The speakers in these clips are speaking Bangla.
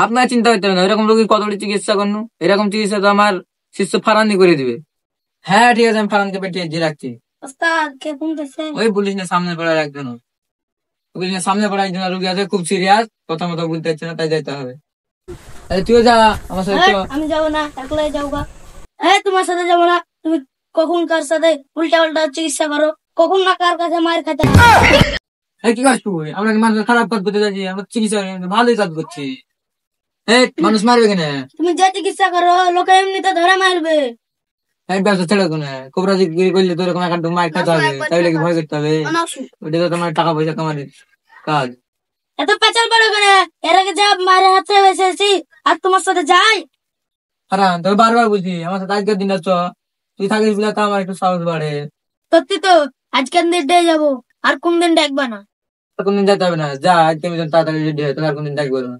আপনার চিন্তা করতে হবে না, এরকম রোগীর কতটি চিকিৎসা করুন, এরকম চিকিৎসা তো আমার শিষ্য ফারানি করে দিবে। হ্যাঁ ঠিক আছে, আমি ফারানকে পেটিয়ে রাখছি। ওই বলিস না, সামনে পড়ার একজন, বলিস না সামনে পড়া একজন রোগী আছে, খুব সিরিয়াস, কথা মতো বলতে পারছে না, তাই যাইতে হবে। তুইও যা আমার সাথে। আমি যাবো না, একলাই যাবো। হ্যাঁ তোমার সাথে যাবো না। তুমি কখন কার সাথে উল্টা উল্টা চিকিৎসা করো, কখন না কার কাছে মায়ের খাতে। কি কাজ তুই? আমরা মানুষ খারাপ কাজ করতে যাচ্ছি? আমরা চিকিৎসা ভালোই কাজ করছি। মানুষ মারবে কিনা? তুমি যে চিকিৎসা করো লোকে এমনিতে ধরে মারবে। ব্যবসা ছেড়ে কোনো কোবরাজি করলে তো এরকম একটা মায়ের খাতে হবে, তাইলে কি ভয় করতে হবে? ওটা তো তোমার টাকা পয়সা কামানোর কাজ। এত পেঁচাল পড়ো কেন? এর আগে যা মায়ের হাতে বেঁচেছি আর তোমার সাথে যাই। হারান তোকে বারবার বুঝি আমার সাথে আজকের দিনটা চ, তুই থাকিস বলে তো আমার একটু সাহস বাড়ে। সত্যি তো, আজকের দিনটাই যাবো, আর কোন দিন ডাকবা না। কোনদিন যেতে হবে না, যা আজকে আমি তাড়াতাড়ি রেডি হয়, তোকে আর কোনদিন ডাকবো না।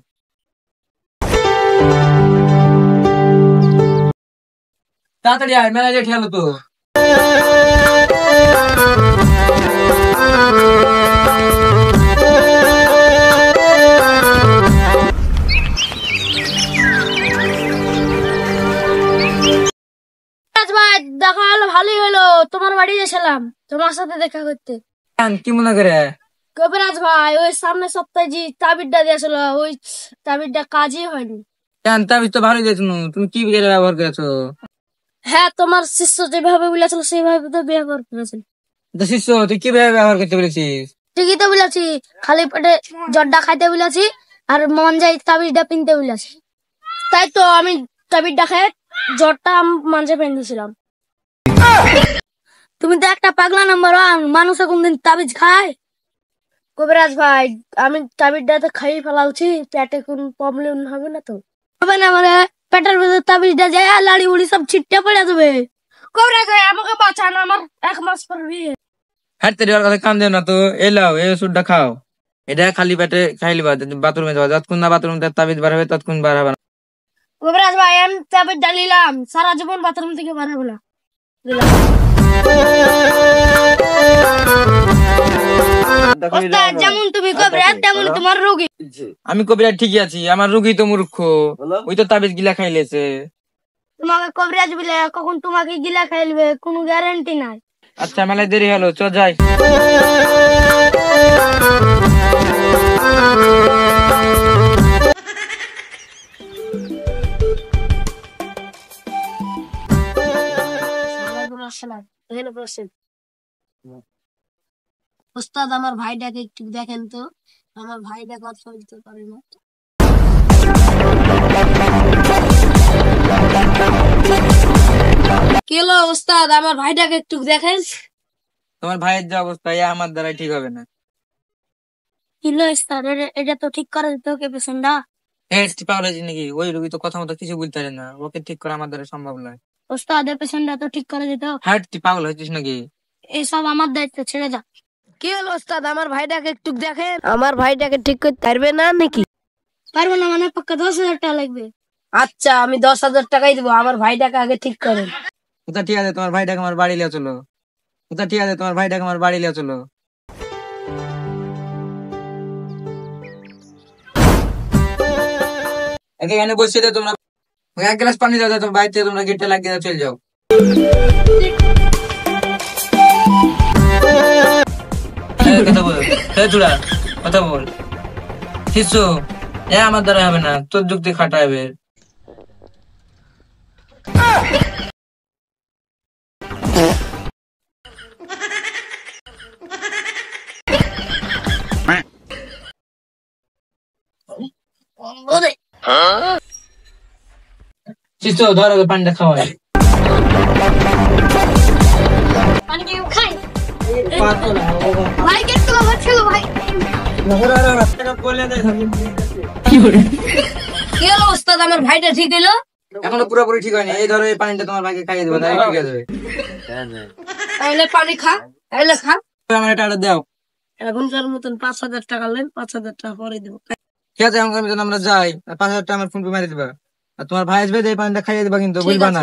তাড়াতাড়ি আয়, মেলা লেট হলো তো। দেখা হলো, ভালোই হলো, তোমার বাড়ি এসেছিলাম তোমার সাথে দেখা করতে। কি মনে করে? কবিরাজ ভাই, ওই সামনের সপ্তাহে যে তাবিজটা দিয়েছিল, ওই তাবিজটা কাজই হয়নি। কেন? তাবিজ তো ভালোই দিয়েছ, তুমি কি ব্যবহার করেছো? হ্যাঁ, তোমার শিষ্য যেভাবে বলেছিল সেইভাবে তো ব্যবহার করেছিল। শিষ্য তুই কিভাবে ব্যবহার করতে বলেছিস? ঠিকই তো বলেছি, খালি পেটে জর্দা খাইতে বলেছি আর মন যাই তাবিজটা পিনতে বলেছি। তাই তো আমি তাবিজটা খেয়ে জ্বরটা মাঝে পেন্দিয়েছিলাম। তুমি তো একটা পাগলা নাম্বার ওয়ান, মানুষে কোনদিন তাবিজ খায়? কবিরাজ ভাই, আমি তাবিজটা তো খাইয়ে ফেলাচ্ছি, পেটে কোন প্রবলেম হবে না তো? হবে না মানে পেটের ভেতর তাবিজটা যায় আর লাড়ি উড়ি সব ছিটতে পড়ে যাবে। কবিরাজ ভাই আমাকে বাঁচান, আমার 1 মাস পর বিয়ে। হ্যাঁ তেরি ওর কথা কান দেও না তো, এলাও এই ওষুধটা খাও, এটা খালি পেটে খাইলিবা, বাথরুমে যাওয়া, যতক্ষণ না বাথরুম তাবিজ বার হবে ততক্ষণ বার হবে না। কবিরাজ ভাই আমি তাবিজ ডালিলাম, সারা জীবন বাথরুম থেকে বার হবে না। যেমন তুমি কবিরাজ তেমন তোমার রোগী। আমি কবিরাজ ঠিকই আছি, আমার রোগী তো মূর্খ, ওই তো তাবিজ গিলা খাইলেছে। তোমাকে কবিরাজ বলে কখন তোমাকে গিলা খাইলবে কোনো গ্যারান্টি নাই। আচ্ছা মেলায় দেরি হলো, চ যাই। ওস্তাদ আমার ভাইটাকে একটু দেখেন তো, আমার ভাইটা কথা বলতে পারে না। কেলো ওস্তাদ আমার ভাইটাকে একটু দেখেন। তোমার ভাইয়ের যে অবস্থা আমার দ্বারা ঠিক হবে না। কিলো ওস্তাদ, এটা তো ঠিক করে দিতে হবে পেশেন্টটা। পাগল নাকি? ওই রোগী তো কথা মতো কিছু বলতে পারে না, ওকে ঠিক করা আমার দ্বারা সম্ভব নয়। ওস্তাদ পেশেন্টটা তো ঠিক করে দিতে হবে। হ্যাঁ তুই পাগল হয়েছিস নাকি? এইসব আমার দায়িত্ব, ছেড়ে যা। কি হলো ওস্তাদ আমার ভাইটাকে একটু দেখেন। আমার ভাইটাকে ঠিক করতে পারবে না নাকি? পারবো না মানে পাক্কা 10,000 টাকা লাগবে। আচ্ছা আমি 10,000 টাকাই দেবো, আমার ভাইটাকে আগে ঠিক করেন। ওটা ঠিক আছে, তোমার ভাইটাকে আমার বাড়ি লিয়ে চলো। ওটা ঠিক আছে, তোমার ভাইটাকে আমার বাড়ি লিয়ে চলো। এখানে বসে তোমরা 1 গ্লাস পানি দাও, তোমার বাইরে তোমরা গেটটা লাগিয়ে চলে যাও। কথা বল, চূড়া কথা বল। শিশু আমার দ্বারা হবে না, তোর যুক্তি খাটাবে। শিশু ধরো পানিটা খাওয়াই। আমার ভাইটা ঠিক হলো? এখনো পুরোপুরি ঠিক হয়নি, এই ধরো এই পানিটা তোমার ভাইকে খাইয়ে দেবো, তাই ঠিক আছে। তাহলে পানি খা, তাহলে খা। আমার এটা দাও। এখনকার মতন 5,000 টাকা নেন, 5,000 টাকা পরে দেবো। ঠিক আছে, আমরা যাই, 5,000 টাকা আমার ফোন পে মারি দিবা, আর তোমার ভাই আসবে এই পানিটা খাইয়ে দিবা, কিন্তু বুঝবা না।